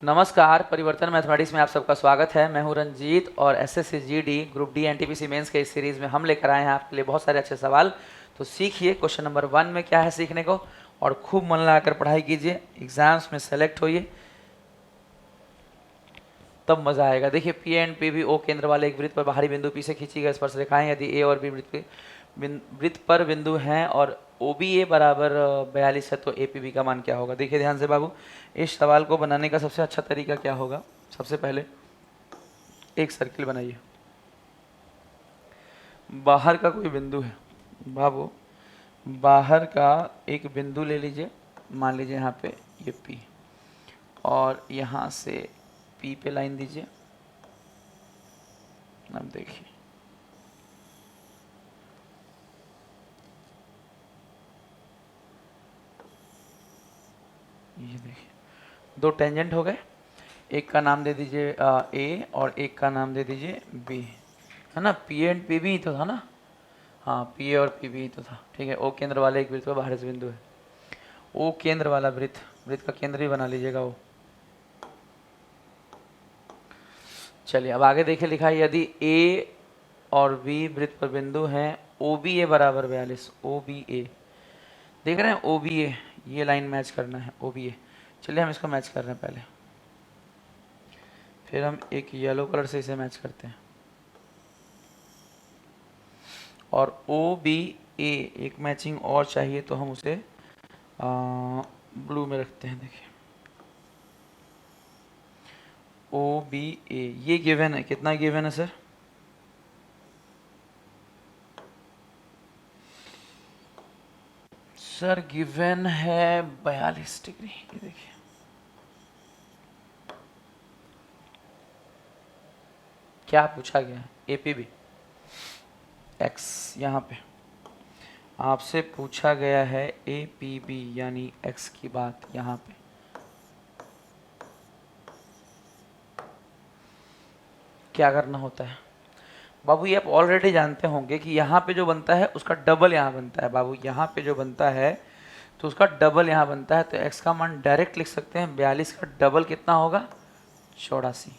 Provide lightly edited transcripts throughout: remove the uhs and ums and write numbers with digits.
नमस्कार, परिवर्तन मैथमेटिक्स में आप सबका स्वागत है। मैं हूं रंजीत और SSC GD group D NTPC mains के इस सीरीज़ में हम लेकर आए हैं आपके लिए बहुत सारे अच्छे सवाल। तो सीखिए क्वेश्चन नंबर 1 में क्या है सीखने को, और खूब मन लगाकर पढ़ाई कीजिए, एग्जाम्स में सेलेक्ट होइए, तब मजा आएगा। देखिए, पी एंड पी भी ओ केंद्र वाले एक वृत्त पर बाहरी बिंदु पी से खींची गई स्पर्श रेखाएं यदि ए और बी वृत्त पर बिंदु हैं और ओ बी ए बराबर 42 है तो ए पी बी का मान क्या होगा। देखिए ध्यान से बाबू, इस सवाल को बनाने का सबसे अच्छा तरीका क्या होगा। सबसे पहले एक सर्किल बनाइए, बाहर का कोई बिंदु है बाबू, बाहर का एक बिंदु ले लीजिए, मान लीजिए यहाँ पे ये P, और यहाँ से P पे लाइन दीजिए। अब देखिए, ये देखिए दो टेंजेंट हो गए, एक का नाम दे दीजिए A और एक का नाम दे दीजिए B, है ना। P एंड P भी तो था ना, हाँ P और P भी तो था, ठीक है। O केंद्र वाले एक वृत्त का बाहर से बिंदु है, O केंद्र वाला वृत्त, वृत्त का केंद्र भी बना लीजिएगा O। चलिए अब आगे देखिए, लिखा है यदि A और B वृत्त पर बिंदु हैं, OBA बराबर 42, OBA देख रहे हैं, OBA ये लाइन मैच करना है OBA। चलिए हम इसको मैच कर रहे हैं पहले, फिर हम एक येलो कलर से इसे मैच करते हैं, और OBA एक मैचिंग और चाहिए तो हम उसे ब्लू में रखते हैं। देखिए OBA ये गिवन है, कितना गिवन है सर? सर गिवन है 42 डिग्री। ये देखिए क्या पूछा गया है, APB X, यहाँ पे आपसे पूछा गया है APB यानी X की बात। यहाँ पे क्या करना होता है बाबू, ये आप ऑलरेडी जानते होंगे कि यहाँ पे जो बनता है उसका डबल यहाँ बनता है बाबू। यहाँ पे जो बनता है तो उसका डबल यहाँ बनता है, तो x का मान डायरेक्ट लिख सकते हैं। 42 का डबल कितना होगा? 84।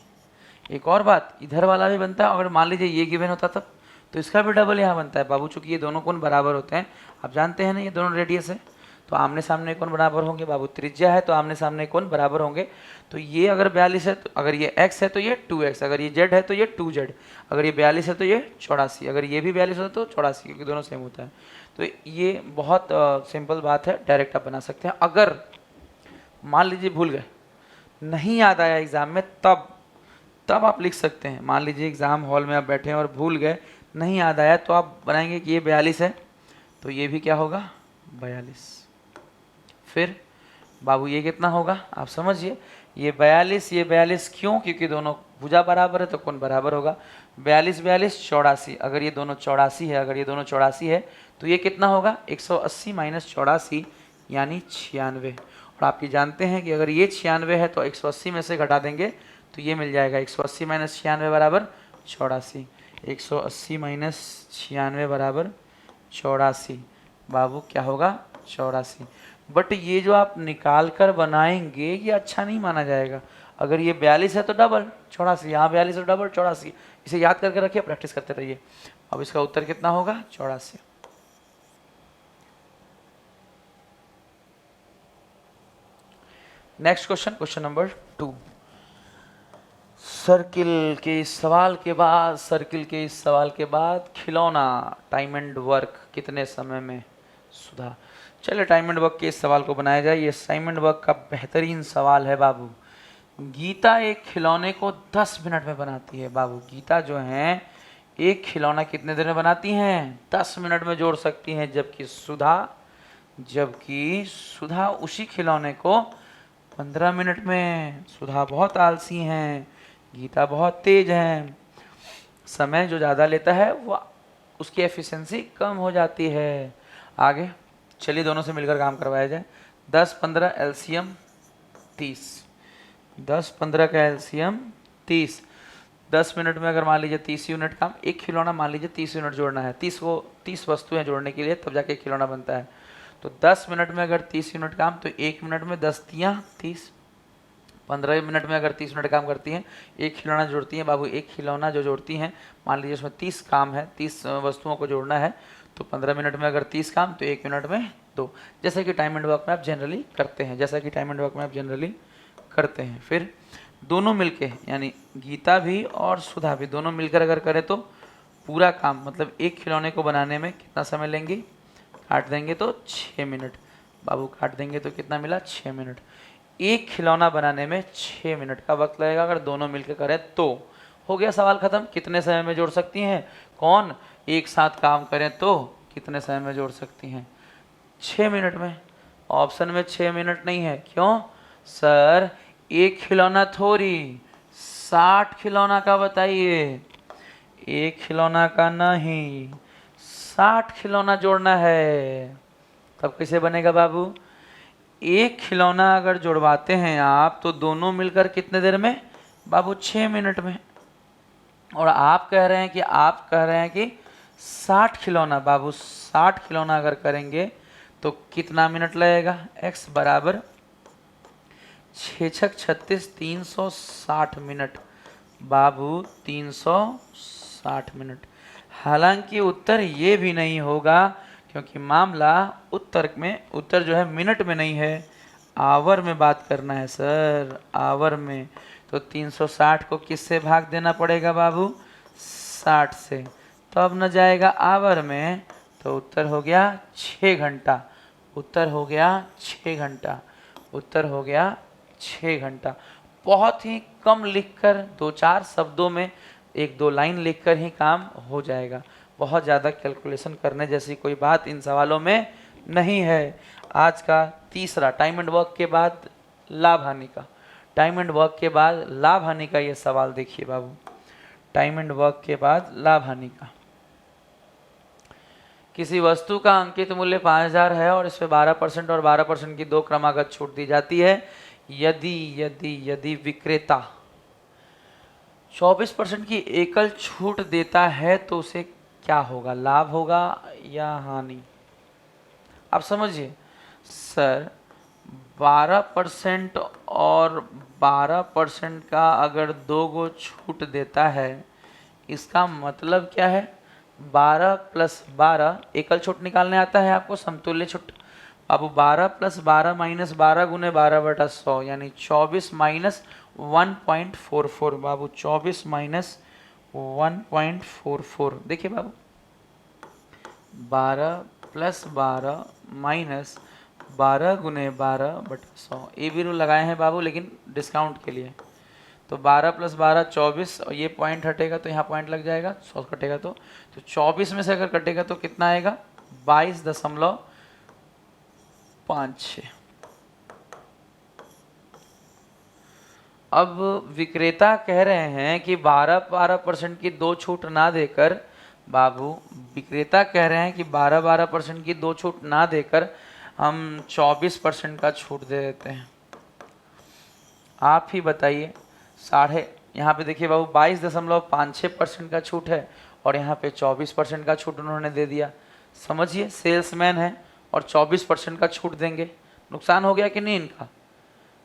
एक और बात, इधर वाला भी बनता है, अगर मान लीजिए ये गिवन होता तब तो इसका भी डबल यहाँ बनता है बाबू। चूंकि ये दोनों कोण बराबर होते हैं, आप जानते हैं ना, ये दोनों रेडियस है तो आमने सामने कोण बराबर होंगे बाबू। त्रिज्या है तो आमने सामने कोण बराबर होंगे। तो ये अगर 42 है तो, अगर ये x है तो ये 2x, अगर ये z है तो ये 2z, अगर ये 42 है तो ये 84, अगर ये भी 42 है तो 84, क्योंकि दोनों सेम होता है। तो ये बहुत सिंपल बात है, डायरेक्ट आप बना सकते हैं। अगर मान लीजिए भूल गए, नहीं याद आया एग्जाम में, तब आप लिख सकते हैं। मान लीजिए एग्जाम हॉल में आप बैठे हैं और भूल गए, नहीं याद आया, तो आप बनाएंगे कि ये 42 है तो ये भी क्या होगा? 42। फिर बाबू ये कितना होगा आप समझिए, ये 42 क्यों? क्योंकि दोनों भुजा बराबर है तो कोण बराबर होगा। 42 42 84, अगर ये दोनों 84 है, अगर ये दोनों 84 है तो ये कितना होगा? 180 माइनस 84 यानी 96। और आप ये जानते हैं कि अगर ये 96 है तो 180 में से घटा देंगे तो ये मिल जाएगा 180 माइनस 96 बराबर 84। 180 माइनस 96 बराबर 84 बाबू क्या होगा? 84। बट ये जो आप निकाल कर बनाएंगे ये अच्छा नहीं माना जाएगा। अगर ये 42 है तो डबल 84, यहाँ 42 है तो डबल 84, इसे याद करके रखिए, प्रैक्टिस करते रहिए। अब इसका उत्तर कितना होगा? 84। Next question, question number 2। Circle के इस सवाल के बाद खिलौना टाइम एंड वर्क कितने समय में सुधा। चलिए टाइम एंड वर्क के इस सवाल को बनाया जाए। ये टाइम एंड वर्क का बेहतरीन सवाल है बाबू। गीता एक खिलौने को 10 मिनट में बनाती है बाबू। गीता जो है एक खिलौना कितने देर में बनाती हैं? 10 मिनट में जोड़ सकती हैं, जबकि सुधा उसी खिलौने को 15 मिनट में। सुधा बहुत आलसी हैं, गीता बहुत तेज हैं। समय जो ज़्यादा लेता है वो उसकी एफिशिएंसी कम हो जाती है। आगे चलिए दोनों से मिलकर काम करवाया जाए। 10 15 एलसीएम 30, 10 15 का एलसीएम 30। 10 मिनट में अगर मान लीजिए 30 यूनिट काम, एक खिलौना मान लीजिए 30 यूनिट जोड़ना है, 30 वस्तुएं जोड़ने के लिए तब जाके खिलौना बनता है। तो 10 मिनट में अगर 30 यूनिट काम तो 1 मिनट में 10 तियाँ 30, 15 मिनट में अगर 30 मिनट काम करती हैं, एक खिलौना जोड़ती हैं बाबू, एक खिलौना जो जोड़ती हैं, मान लीजिए उसमें 30 काम है, 30 वस्तुओं को जोड़ना है, तो 15 मिनट में अगर 30 काम तो 1 मिनट में 2, जैसा कि टाइम एंड वर्क में आप जनरली करते हैं, जैसा कि टाइम एंड वर्क में आप जनरली करते हैं। फिर दोनों मिलके, यानी गीता भी और सुधा भी दोनों मिलकर अगर करें तो पूरा काम, मतलब एक खिलौने को बनाने में कितना समय लेंगे, काट देंगे तो 6 मिनट बाबू, काट देंगे तो कितना मिला 6 मिनट। एक खिलौना बनाने में 6 मिनट का वक्त लगेगा अगर दोनों मिलकर करें तो। हो गया सवाल खत्म। कितने समय में जोड़ सकती हैं, कौन, एक साथ काम करें तो कितने समय में जोड़ सकती हैं, 6 मिनट में। ऑप्शन में 6 मिनट नहीं है, क्यों सर, एक खिलौना थोड़ी, 60 खिलौना का बताइए, एक खिलौना का नहीं, 60 खिलौना जोड़ना है। तब कैसे बनेगा बाबू, एक खिलौना अगर जुड़वाते हैं आप तो दोनों मिलकर कितने देर में बाबू, 6 मिनट में। और आप कह रहे हैं कि 60 खिलौना बाबू, 60 खिलौना अगर करेंगे तो कितना मिनट लगेगा, x बराबर 6 छक 36, 360 मिनट बाबू, 360 मिनट। हालांकि उत्तर ये भी नहीं होगा, क्योंकि मामला उत्तर जो है मिनट में नहीं है, आवर में बात करना है सर, आवर में। तो 360 को किससे भाग देना पड़ेगा बाबू, 60 से, तो अब न जाएगा आवर में, तो उत्तर हो गया 6 घंटा, उत्तर हो गया 6 घंटा, उत्तर हो गया 6 घंटा। बहुत ही कम लिखकर, 2-4 शब्दों में 1-2 लाइन लिखकर ही काम हो जाएगा। बहुत ज़्यादा कैलकुलेशन करने जैसी कोई बात इन सवालों में नहीं है। आज का तीसरा टाइम एंड वर्क के बाद लाभ हानि का, टाइम एंड वर्क के बाद लाभ हानि का ये सवाल देखिए बाबू, टाइम एंड वर्क के बाद लाभ हानि का। किसी वस्तु का अंकित मूल्य 5000 है और इस पे 12% और 12% की 2 क्रमागत छूट दी जाती है। यदि यदि यदि विक्रेता 24% की एकल छूट देता है तो उसे क्या होगा, लाभ होगा या हानि। आप समझिए सर, 12% और 12% का अगर 2 गो छूट देता है, इसका मतलब क्या है, 12 + 12 एकल छूट निकालने आता है आपको, समतुल्य छूट बाबू, 12 + 12 - 12 × 12/100, यानी 24 - 1.44 बाबू, 24 - 1.44। देखिए बाबू, 12 + 12 - 12 × 12/100, ये भी रूल लगाए हैं बाबू, लेकिन डिस्काउंट के लिए। तो 12 + 12 24, और ये पॉइंट हटेगा तो यहाँ पॉइंट लग जाएगा, 100 कटेगा तो 24 में से अगर कटेगा तो कितना आएगा, 22.56। अब विक्रेता कह रहे हैं कि 12% की 2 छूट ना देकर बाबू, विक्रेता कह रहे हैं कि 12% की 2 छूट ना देकर हम 24% का छूट दे देते हैं। आप ही बताइए, यहाँ पे देखिए बाबू 22.56% का छूट है और यहाँ पे 24% का छूट उन्होंने दे दिया। समझिए, सेल्समैन है और 24% का छूट देंगे, नुकसान हो गया कि नहीं इनका,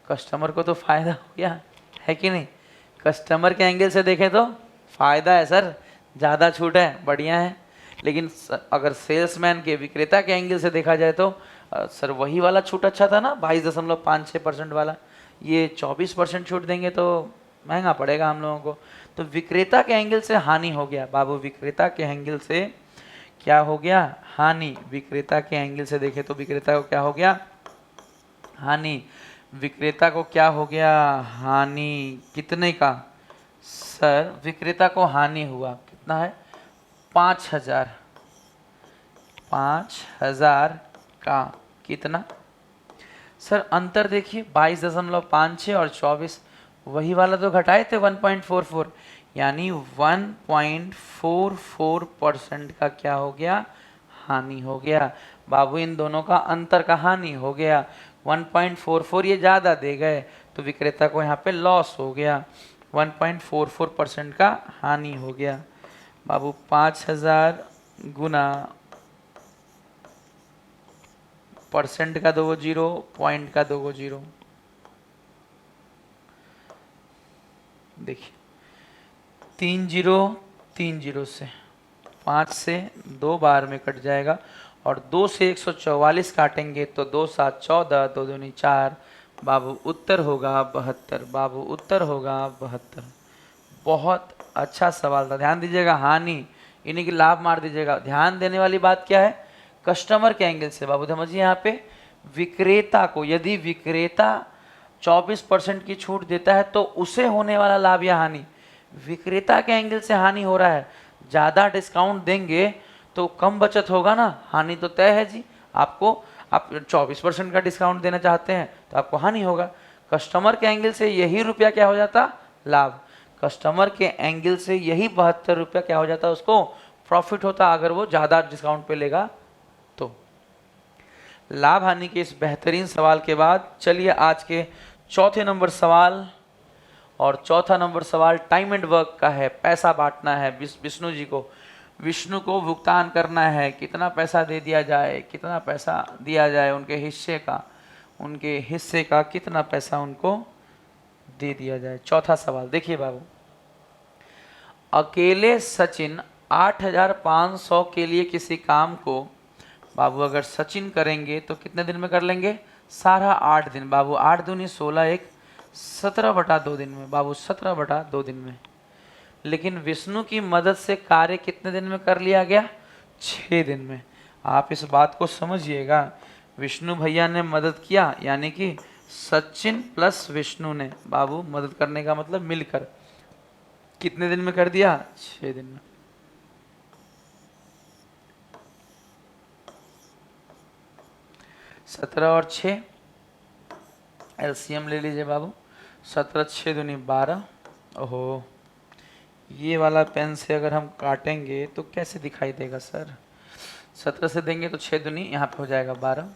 कस्टमर को तो फायदा हो गया है कि नहीं। कस्टमर के एंगल से देखें तो फायदा है सर, ज़्यादा छूट है, बढ़िया है। लेकिन अगर सेल्समैन के, विक्रेता के एंगल से देखा जाए तो सर वही वाला छूट अच्छा था ना, 22.56% वाला, ये 24% छूट देंगे तो महंगा पड़ेगा हम लोगों को। तो विक्रेता के एंगल से हानि हो गया बाबू, विक्रेता के एंगल से क्या हो गया, हानि। विक्रेता के एंगल से देखें तो विक्रेता को क्या हो गया, हानि। विक्रेता को क्या हो गया, हानि। कितने का सर, विक्रेता को हानि हुआ, कितना है, 5000, 5000 का कितना सर, अंतर देखिए 22.56 और 24, वही वाला तो घटाए थे 1.44, यानी 1.44% का क्या हो गया, हानि हो गया बाबू। इन दोनों का अंतर का हानि हो गया, 1.44 ये ज़्यादा दे गए तो विक्रेता को यहाँ पे लॉस हो गया, 1.44% का हानि हो गया बाबू। 5000 गुना परसेंट का 2 0, पॉइंट का 2 0, देखिए 3 जीरो से 5 से 2 बार में कट जाएगा और 2 से 144 काटेंगे तो 2 7 14, 2 दूनी 4। बाबू उत्तर होगा 72। बाबू उत्तर होगा 72। बहुत अच्छा सवाल था, ध्यान दीजिएगा। हानि इन्हीं की लाभ मार दीजिएगा। ध्यान देने वाली बात क्या है, कस्टमर के एंगल से। बाबू समझिए यहाँ पे विक्रेता को, यदि विक्रेता 24% की छूट देता है तो उसे होने वाला लाभ या हानि, विक्रेता के एंगल से हानि हो रहा है। ज़्यादा डिस्काउंट देंगे तो कम बचत होगा ना, हानि तो तय है जी। आप 24% का डिस्काउंट देना चाहते हैं तो आपको हानि होगा। कस्टमर के एंगल से यही रुपया क्या हो जाता, लाभ। कस्टमर के एंगल से यही 72 रुपया क्या हो जाता, उसको प्रॉफिट होता, अगर वो ज़्यादा डिस्काउंट पे लेगा तो। लाभ हानि के इस बेहतरीन सवाल के बाद चलिए आज के चौथे नंबर सवाल। और चौथा नंबर सवाल टाइम एंड वर्क का है। पैसा बांटना है विष्णु जी को, विष्णु को भुगतान करना है। कितना पैसा दे दिया जाए, कितना पैसा दिया जाए, उनके हिस्से का कितना पैसा उनको दे दिया जाए। चौथा सवाल देखिए बाबू, अकेले सचिन 8500 के लिए किसी काम को बाबू अगर सचिन करेंगे तो कितने दिन में कर लेंगे, सारा 8 दिन। बाबू 8 दूनी 16, एक 17/2 दिन में। बाबू 17/2 दिन में। लेकिन विष्णु की मदद से कार्य कितने दिन में कर लिया गया, 6 दिन में। आप इस बात को समझिएगा, विष्णु भैया ने मदद किया, यानी कि सचिन प्लस विष्णु ने बाबू मदद करने का मतलब मिलकर कितने दिन में कर दिया, 6 दिन में। सत्रह और 6 एलसीएम ले लीजिए बाबू। 17 6 दूनी 12। ओहो, ये वाला पेन से अगर हम काटेंगे तो कैसे दिखाई देगा सर। 17 से देंगे तो 6 दूनी यहाँ पे हो जाएगा 12,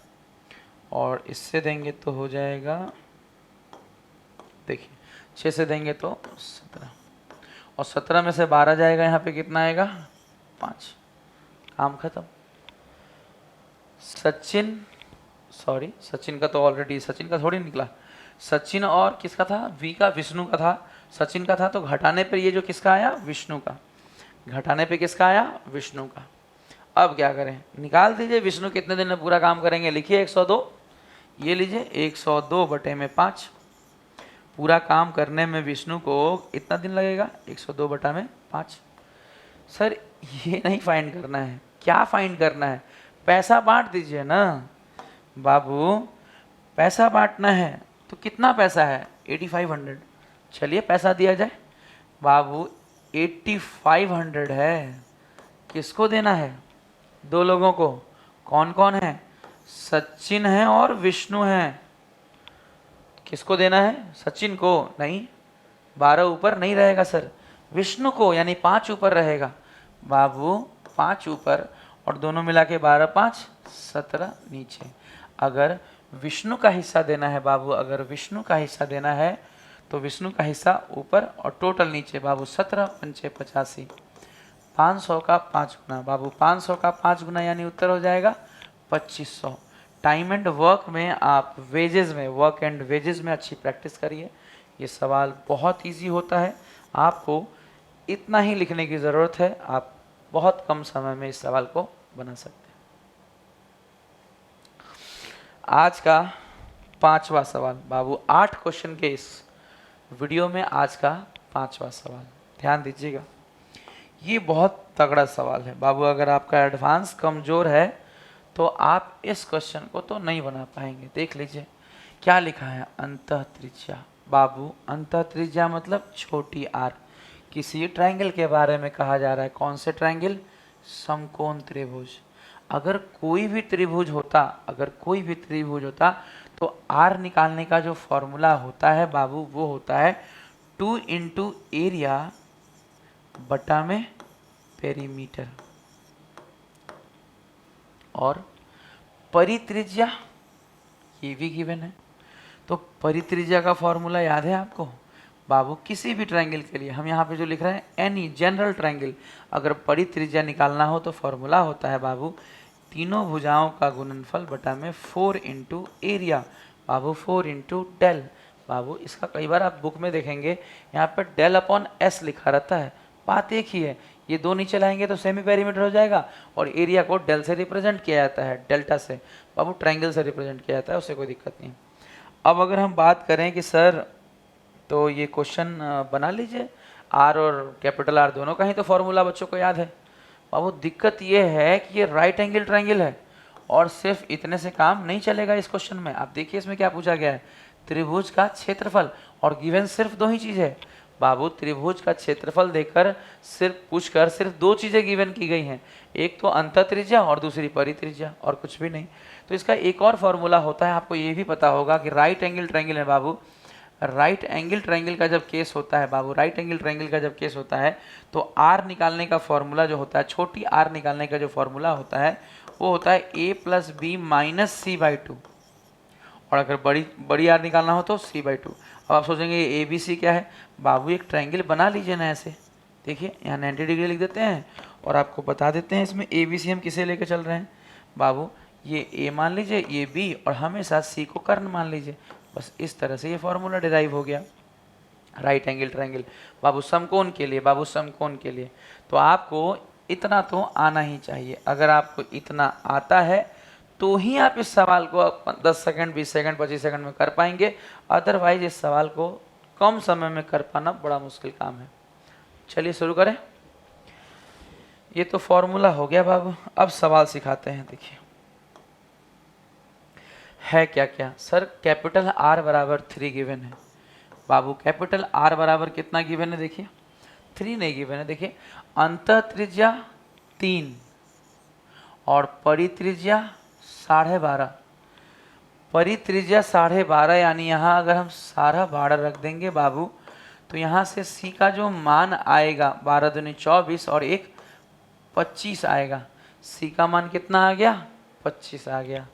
और इससे देंगे तो हो जाएगा, देखिए 6 से देंगे तो 17, और 17 में से 12 जाएगा, यहाँ पे कितना आएगा, 5। काम खत्म। सचिन का तो ऑलरेडी, सचिन का थोड़ी निकला। सचिन और किसका था, वी का, विष्णु का था। सचिन का था तो घटाने पर ये जो किसका आया, विष्णु का। घटाने पे किसका आया, विष्णु का। अब क्या करें, निकाल दीजिए विष्णु कितने दिन में पूरा काम करेंगे। लिखिए 102, ये लीजिए 102/5। पूरा काम करने में विष्णु को इतना दिन लगेगा, 102/5। सर ये नहीं फाइंड करना है, क्या फाइंड करना है, पैसा बांट दीजिए ना बाबू। पैसा बांटना है तो कितना पैसा है, 8500। चलिए पैसा दिया जाए बाबू। 8500 है, किसको देना है, 2 लोगों को। कौन कौन है, सचिन है और विष्णु है। किसको देना है, सचिन को नहीं, 12 ऊपर नहीं रहेगा सर, विष्णु को, यानी 5 ऊपर रहेगा बाबू। 5 ऊपर और दोनों मिला के 12 5 17 नीचे। अगर विष्णु का हिस्सा देना है बाबू, अगर विष्णु का हिस्सा देना है तो विष्णु का हिस्सा ऊपर और टोटल नीचे बाबू। 17 पंचे 85, 500 का 5 गुना बाबू। 500 का 5 गुना यानी उत्तर हो जाएगा 2500। टाइम एंड वर्क में आप वेजेस में, वर्क एंड वेजेस में अच्छी प्रैक्टिस करिए। ये सवाल बहुत इजी होता है, आपको इतना ही लिखने की ज़रूरत है, आप बहुत कम समय में इस सवाल को बना सकते हैं। आज का 5वां सवाल बाबू, 8 क्वेश्चन के इस वीडियो में आज का 5वां सवाल, ध्यान दीजिएगा। ये बहुत तगड़ा सवाल है बाबू। अगर आपका एडवांस कमज़ोर है तो आप इस क्वेश्चन को तो नहीं बना पाएंगे। देख लीजिए क्या लिखा है, अंतः त्रिज्या। बाबू अंतः त्रिज्या मतलब छोटी आर। किसी ट्रायंगल के बारे में कहा जा रहा है। कौन से ट्रायंगल, समकोण त्रिभुज। अगर कोई भी त्रिभुज होता तो आर निकालने का जो फॉर्मूला होता है बाबू, वो होता है 2 × एरिया बटा में पेरीमीटर। और परित्रिज्या ये भी गिवन है, तो परित्रिज्या का फॉर्मूला याद है आपको बाबू। किसी भी ट्रायंगल के लिए हम यहाँ पे जो लिख रहे हैं, एनी जनरल ट्रायंगल, अगर परित्रिज्या निकालना हो तो फॉर्मूला होता है बाबू तीनों भुजाओं का गुणनफल बटा में 4 × एरिया बाबू, 4 × डेल। बाबू इसका कई बार आप बुक में देखेंगे यहाँ पर डेल अपॉन एस लिखा रहता है, बात एक ही है, ये दो नीचे लाएंगे तो सेमी पेरीमीटर हो जाएगा और एरिया को डेल से रिप्रेजेंट किया जाता है, डेल्टा से बाबू ट्रायंगल से रिप्रेजेंट किया जाता है, उससे कोई दिक्कत नहीं। अब अगर हम बात करें कि सर तो ये क्वेश्चन बना लीजिए, आर और कैपिटल आर दोनों का ही तो फॉर्मूला बच्चों को याद है। बाबू दिक्कत ये है कि ये राइट एंगल ट्रायंगल है और सिर्फ इतने से काम नहीं चलेगा इस क्वेश्चन में। आप देखिए इसमें क्या पूछा गया है, त्रिभुज का क्षेत्रफल, और गिवन सिर्फ दो ही चीज़ है बाबू, त्रिभुज का क्षेत्रफल देकर सिर्फ पूछकर सिर्फ दो चीज़ें गिवन की गई हैं, एक तो अंत त्रिज्या और दूसरी परित्रिज्या, और कुछ भी नहीं। तो इसका एक और फॉर्मूला होता है, आपको ये भी पता होगा कि राइट एंगल ट्रायंगल है बाबू, राइट एंगल ट्रायंगल का जब केस होता है बाबू, राइट एंगल ट्रायंगल का जब केस होता है तो आर निकालने का फॉर्मूला जो होता है, छोटी आर निकालने का जो फॉर्मूला होता है वो होता है a plus B minus C by two, और अगर बड़ी आर निकालना हो तो सी बाई टू। अब आप सोचेंगे ए बी सी क्या है बाबू, एक ट्रायंगल बना लीजिए ना ऐसे, देखिए यहाँ 90 डिग्री लिख देते हैं और आपको बता देते हैं इसमें ए बी सी हम किसे लेकर चल रहे हैं बाबू, ये ए मान लीजिए, ये बी, और हमेशा सी को कर्ण मान लीजिए। बस इस तरह से ये फॉर्मूला डिराइव हो गया राइट एंगल ट्रायंगल बाबू समकोण के लिए, बाबू समकोण के लिए। तो आपको इतना तो आना ही चाहिए, अगर आपको इतना आता है तो ही आप इस सवाल को 10 सेकंड 20 सेकंड 25 सेकंड में कर पाएंगे, अदरवाइज इस सवाल को कम समय में कर पाना बड़ा मुश्किल काम है। चलिए शुरू करें। ये तो फॉर्मूला हो गया बाबू, अब सवाल सिखाते हैं। देखिए है क्या क्या सर, कैपिटल आर बराबर 3 गिवन है बाबू, कैपिटल आर बराबर कितना गिवन है, देखिए 3 नहीं गिवन है। देखिए अंत त्रिज्या 3 और परित्रिज्या 12.5, परित्रिज्या 12.5, यानी यहाँ अगर हम 12.5 रख देंगे बाबू तो यहाँ से सी का जो मान आएगा 12 दूनी 24 और 1 25 आएगा, सी का मान कितना आ गया 25 आ गया।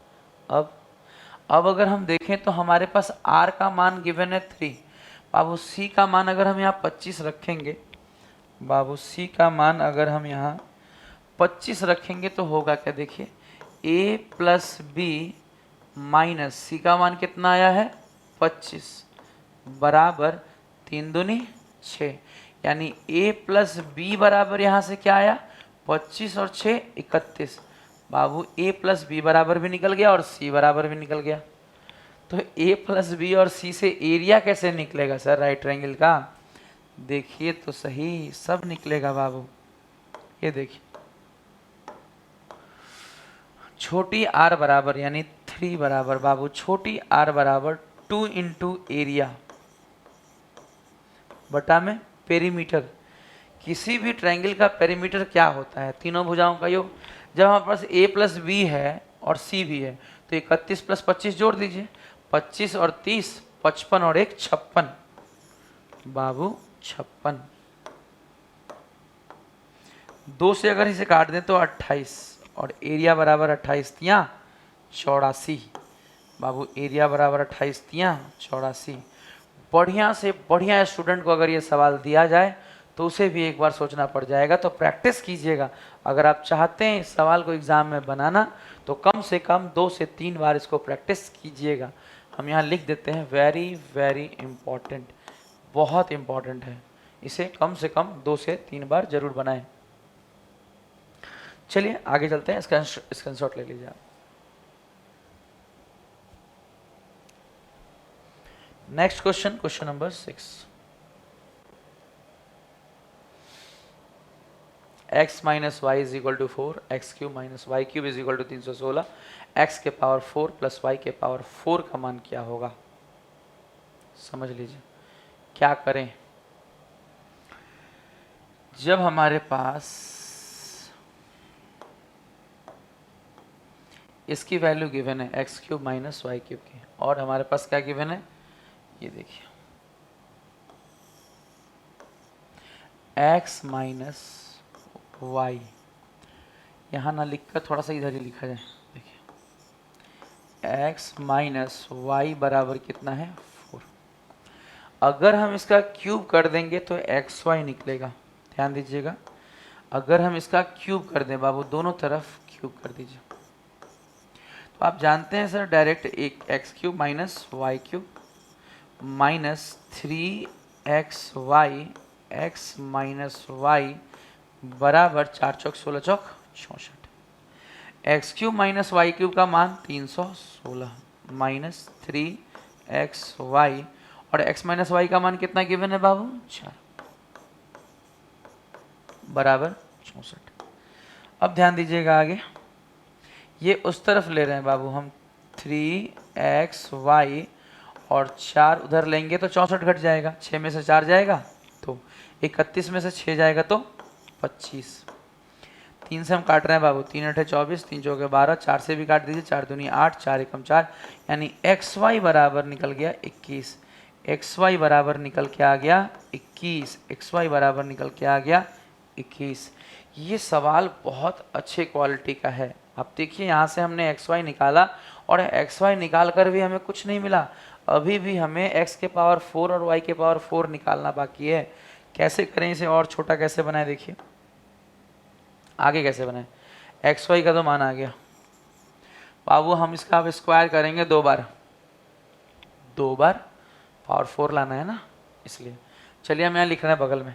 अब अगर हम देखें तो हमारे पास आर का मान गिवन है 3 बाबू, सी का मान अगर हम यहाँ 25 रखेंगे बाबू, सी का मान अगर हम यहाँ 25 रखेंगे तो होगा क्या, देखिए a प्लस बी माइनस सी का मान कितना आया है 25 बराबर 3 दूनी 6, यानी a प्लस बी बराबर यहाँ से क्या आया 25 और 6 31 बाबू, a प्लस बी बराबर भी निकल गया और c बराबर भी निकल गया। तो a प्लस बी और c से एरिया कैसे निकलेगा सर राइट ट्रायंगल का, देखिए तो सही, सब निकलेगा बाबू। ये देखिए छोटी r बराबर यानी 3 बराबर बाबू, छोटी r बराबर 2 इंटू एरिया बटा में पेरीमीटर। किसी भी ट्रायंगल का पेरीमीटर क्या होता है, तीनों भुजाओं का योग। जब हमारे पास a प्लस बी है और c भी है तो 31 प्लस 25 जोड़ दीजिए, 25 और 30 55 और 1 56 बाबू 56, 2 से अगर इसे काट दें तो 28 और एरिया बराबर 28 तियाँ 84 बाबू, एरिया बराबर 28 तियाँ 84। बढ़िया से बढ़िया स्टूडेंट को अगर ये सवाल दिया जाए तो उसे भी एक बार सोचना पड़ जाएगा, तो प्रैक्टिस कीजिएगा। अगर आप चाहते हैं इस सवाल को एग्जाम में बनाना तो कम से कम 2 से 3 बार इसको प्रैक्टिस कीजिएगा। हम यहाँ लिख देते हैं वेरी वेरी इम्पॉर्टेंट, बहुत इम्पॉर्टेंट है, इसे कम से कम 2 से 3 बार जरूर बनाएं। चलिए आगे चलते हैं, स्क्रीनशॉट ले लीजिए आप। Next question, question number 6, x minus y is equal to 4, x cube minus y cube is equal to 316, x के पावर 4 प्लस वाई के पावर 4 का मान क्या होगा। समझ लीजिए क्या करें, जब हमारे पास इसकी वैल्यू गिवन है x cube minus y cube की, और हमारे पास क्या गिवन है, ये देखिए x माइनस वाई, यहाँ ना लिखकर थोड़ा सा इधर ही लिखा जाए। देखिए x माइनस वाई बराबर कितना है 4, अगर हम इसका क्यूब कर देंगे तो xy निकलेगा, ध्यान दीजिएगा। अगर हम इसका क्यूब कर दें बाबू, दोनों तरफ क्यूब कर दीजिए, तो आप जानते हैं सर डायरेक्ट एक x cube minus y cube minus 3xy x minus y बराबर 4 चौक 16 चौक 64। X cube minus y cube का मान 316 माइनस 3xy और x माइनस वाई का मान कितना गिवन है बाबू 4 बराबर 64। अब ध्यान दीजिएगा आगे, ये उस तरफ ले रहे हैं बाबू हम 3xy और 4 उधर लेंगे तो 64 घट जाएगा, 6 में से 4 जाएगा तो 31 में से 6 जाएगा तो 25। 3 से हम काट रहे हैं बाबू, 3 अठे 24, 3 चौके 12, 4 से भी काट दीजिए, 4 दूनी 8, 4 एकम 4, यानी xy बराबर निकल गया 21। xy बराबर निकल के आ गया 21, xy बराबर निकल के आ गया 21। ये सवाल बहुत अच्छे क्वालिटी का है। आप देखिए यहाँ से हमने xy निकाला और xy निकाल कर भी हमें कुछ नहीं मिला, अभी भी हमें x के पावर 4 और y के पावर 4 निकालना बाकी है। कैसे करें इसे और छोटा कैसे बनाए, देखिए आगे कैसे बनाए। xy का तो मान आ गया बाबू, हम इसका अब स्क्वायर करेंगे 2 बार पावर 4 लाना है ना, इसलिए चलिए हम यहाँ लिख रहे हैं बगल में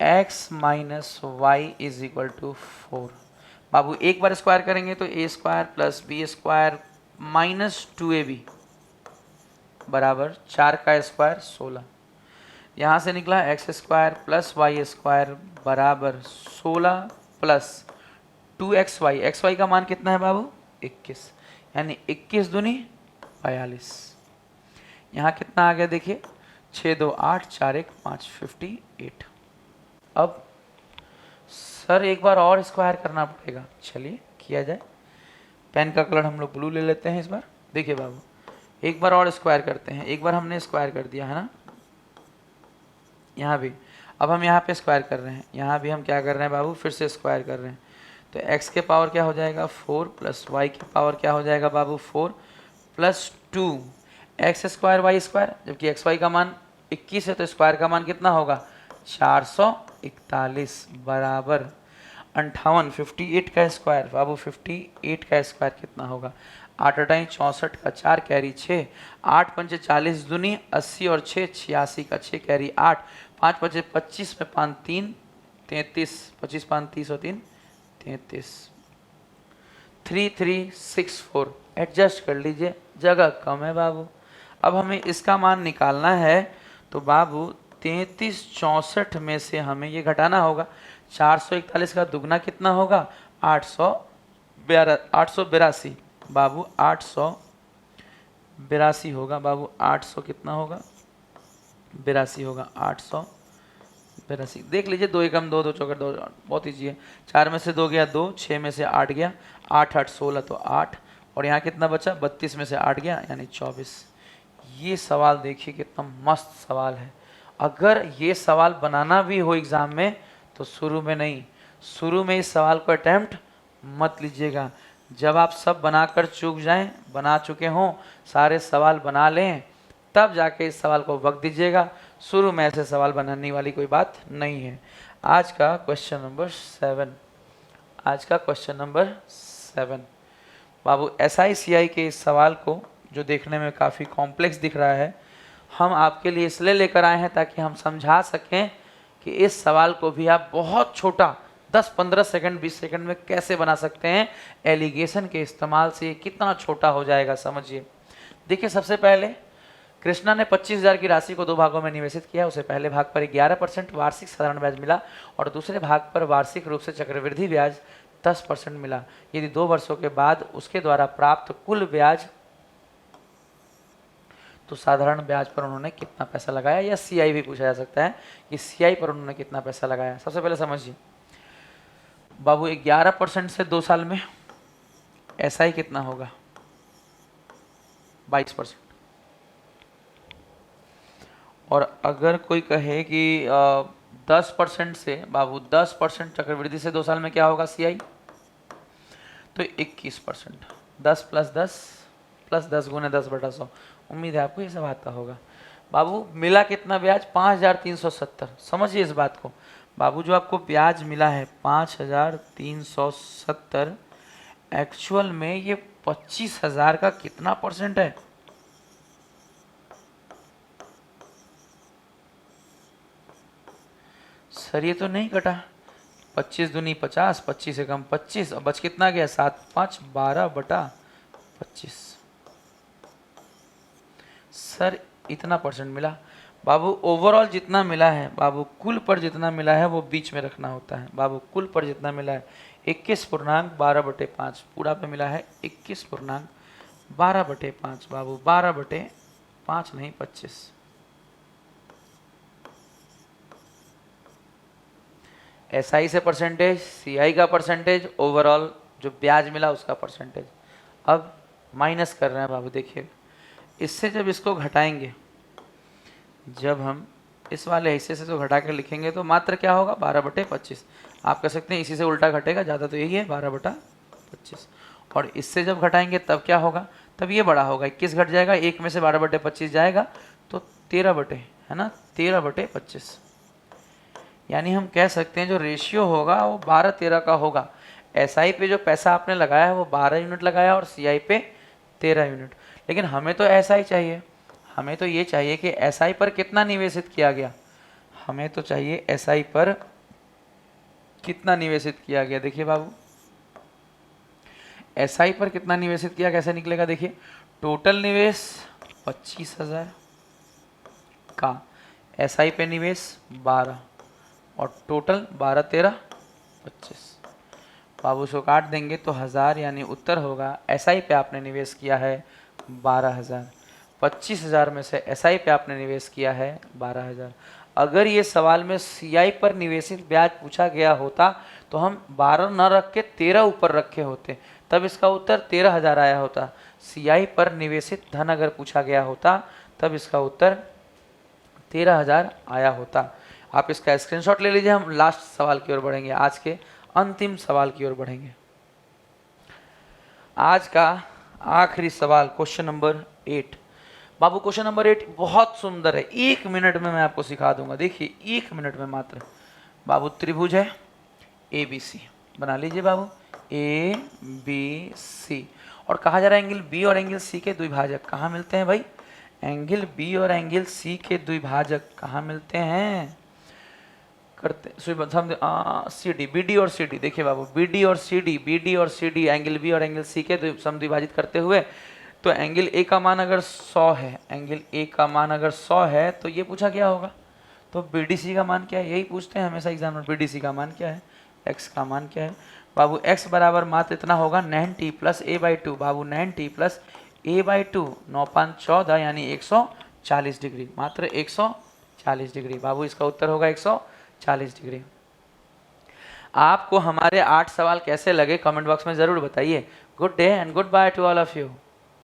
x minus y is equal to 4। बाबू एक बार स्क्वायर करेंगे तो a square plus B square minus 2ab बराबर 4 का स्क्वायर 16। यहाँ से निकला x square plus y square बराबर 16 प्लस 2xy। xy का मान कितना है बाबू 21, यानी 21 दूनी 42। यहाँ कितना आ गया देखिए 6 2 8 4 1 5 58। अब सर एक बार और स्क्वायर करना पड़ेगा, चलिए किया जाए। पेन का कलर हम लोग ब्लू ले लेते हैं इस बार। देखिए बाबू एक बार और स्क्वायर करते हैं, एक बार हमने स्क्वायर कर दिया है ना यहाँ भी, अब हम यहाँ पे स्क्वायर कर रहे हैं, यहाँ भी हम क्या कर रहे हैं बाबू फिर से स्क्वायर कर रहे हैं। तो x के पावर क्या हो जाएगा 4 प्लस y के पावर क्या हो जाएगा बाबू 4 plus 2 x square y square, जबकि xy का मान 21 है तो स्क्वायर का मान कितना होगा 441 बराबर 58। 58 का स्क्वायर बाबू 58 का स्क्वायर कितना होगा 8 अठाई 64 का 4 कैरी 6, 8 पंचे 40 दूनी 80 और 6 86 का 6 कैरी 8, 5 पंचे 25 में 5 3 33, 25 5 30 और 3 33, 3364। एडजस्ट कर लीजिए, जगह कम है बाबू। अब हमें इसका मान निकालना है तो बाबू 33 64 में से हमें ये घटाना होगा। 441 का दुगना कितना होगा 882 बाबू 882 होगा बाबू, 800 कितना होगा 82 होगा 882। देख लीजिए 2 एकम 2 2 चौके 2, बहुत ईजी है। 4 में से 2 गया 2, 6 में से 8 गया 8 8 16 तो 8, और यहाँ कितना बचा 32 में से 8 गया यानी 24। ये सवाल देखिए कितना मस्त सवाल है। अगर ये सवाल बनाना भी हो एग्जाम में तो शुरू में नहीं, शुरू में इस सवाल को अटेम्प्ट मत लीजिएगा। जब आप सब बनाकर चूक जाएं, बना चुके हों, सारे सवाल बना लें, तब जाके इस सवाल को वक्त दीजिएगा। शुरू में ऐसे सवाल बनाने वाली कोई बात नहीं है। आज का क्वेश्चन नंबर 7, आज का क्वेश्चन नंबर 7 बाबू SICI के इस सवाल को, जो देखने में काफ़ी कॉम्प्लेक्स दिख रहा है, हम आपके लिए इसलिए लेकर आए हैं ताकि हम समझा सकें कि इस सवाल को भी आप बहुत छोटा 10-15 सेकंड 20 सेकंड में कैसे बना सकते हैं। एलिगेशन के इस्तेमाल से ये कितना छोटा हो जाएगा समझिए। देखिए सबसे पहले कृष्णा ने 25,000 की राशि को 2 भागों में निवेशित किया। उसे पहले भाग पर 11% वार्षिक साधारण ब्याज मिला और दूसरे भाग पर वार्षिक रूप से चक्रवृद्धि ब्याज 10% मिला। यदि 2 वर्षों के बाद उसके द्वारा प्राप्त कुल ब्याज, तो साधारण ब्याज पर उन्होंने कितना पैसा लगाया, या CI भी पूछा जा सकता है कि CI पर उन्होंने कितना पैसा लगाया। सबसे पहले समझिए बाबू 11% से 2 साल में SI कितना होगा 22%। और अगर कोई कहे कि 10% से बाबू 10% चक्रवृद्धि से 2 साल में क्या होगा CI, तो 21%। 10 + 10 + 10 × 10/100। उम्मीद है आपको ये सब आता होगा। बाबू मिला कितना ब्याज 5370। समझिए इस बात को बाबू, जो आपको ब्याज मिला है 5370, एक्चुअल में ये 25,000 का कितना परसेंट है सर ये तो नहीं कटा, 25 दूनी 50, 25 से कम 25, अब बच कितना गया 7 5 12/25। सर इतना परसेंट मिला। बाबू ओवरऑल जितना मिला है बाबू, कुल पर जितना मिला है वो बीच में रखना होता है बाबू। कुल पर जितना मिला है 21.12/5, पूरा पे मिला है 21.12/5 बाबू, 12/5 नहीं 25। एसआई से परसेंटेज, सीआई का परसेंटेज, ओवरऑल जो ब्याज मिला उसका परसेंटेज। अब माइनस कर रहे हैं बाबू। देखिए इससे जब इसको घटाएंगे, जब हम इस वाले हिस्से से तो घटा कर लिखेंगे तो मात्र क्या होगा 12/25। आप कह सकते हैं इसी से उल्टा घटेगा, ज़्यादा तो यही है 12/25। और इससे जब घटाएंगे तब क्या होगा, तब ये बड़ा होगा, 21 घट जाएगा, एक में से 12/25 जाएगा तो 13 है ना 13/25। यानी हम कह सकते हैं जो रेशियो होगा वो 12-13 का होगा। एसआई पे जो पैसा आपने लगाया है वो 12 यूनिट लगाया और सीआई पे 13 यूनिट। लेकिन हमें तो एसआई चाहिए, हमें तो ये चाहिए कि एसआई पर कितना निवेशित किया गया, हमें तो चाहिए एसआई पर कितना निवेशित किया गया। देखिए बाबू एसआई पर कितना निवेशित किया कैसे निकलेगा, देखिए टोटल निवेश 25,000 का, एसआई पे निवेश 12 और टोटल 12-13-25। बाबू उसको काट देंगे तो 1000, यानी उत्तर होगा एसआई पे आपने निवेश किया है 12,000। 25,000 में से एसआई पे आपने निवेश किया है 12,000। अगर ये सवाल में सीआई पर निवेशित ब्याज पूछा गया होता तो हम 12 न रख के 13 ऊपर रखे होते, तब इसका उत्तर 13,000 आया होता। सीआई पर निवेशित धन अगर पूछा गया होता तब इसका उत्तर 13,000 आया होता। आप इसका स्क्रीनशॉट ले लीजिए। हम लास्ट सवाल की ओर बढ़ेंगे, आज के अंतिम सवाल की ओर बढ़ेंगे। आज का आखिरी सवाल क्वेश्चन नंबर 8। बाबू क्वेश्चन नंबर 8 बहुत सुंदर है, 1 मिनट में मैं आपको सिखा दूंगा। देखिए 1 मिनट में मात्र। बाबू त्रिभुज है ABC, बना लीजिए बाबू ABC, और कहा जा रहा है एंगल बी और एंगल सी के द्विभाजक कहाँ मिलते हैं भाई, एंगल बी और एंगल सी के द्विभाजक कहाँ मिलते हैं, करते सी डी, बी डी और सी डी। देखिए बाबू बी डी और सी डी, एंगल बी और एंगल सी के समद्विभाजित करते हुए, तो एंगल ए का मान अगर 100 है, एंगल ए का मान अगर 100 है तो ये पूछा क्या होगा, तो बी डी सी का मान क्या है, यही पूछते हैं हमेशा एग्जाम में। बी डी सी का मान क्या है, एक्स का मान क्या है बाबू, एक्स बराबर मात्र इतना होगा 9t + a/2 बाबू, 9t + a/2 9×5 = 14 यानी 140 डिग्री, मात्र 140 डिग्री बाबू, इसका उत्तर होगा 140 डिग्री। आपको हमारे 8 सवाल कैसे लगे कमेंट बॉक्स में ज़रूर बताइए। Good day and good by two all of you.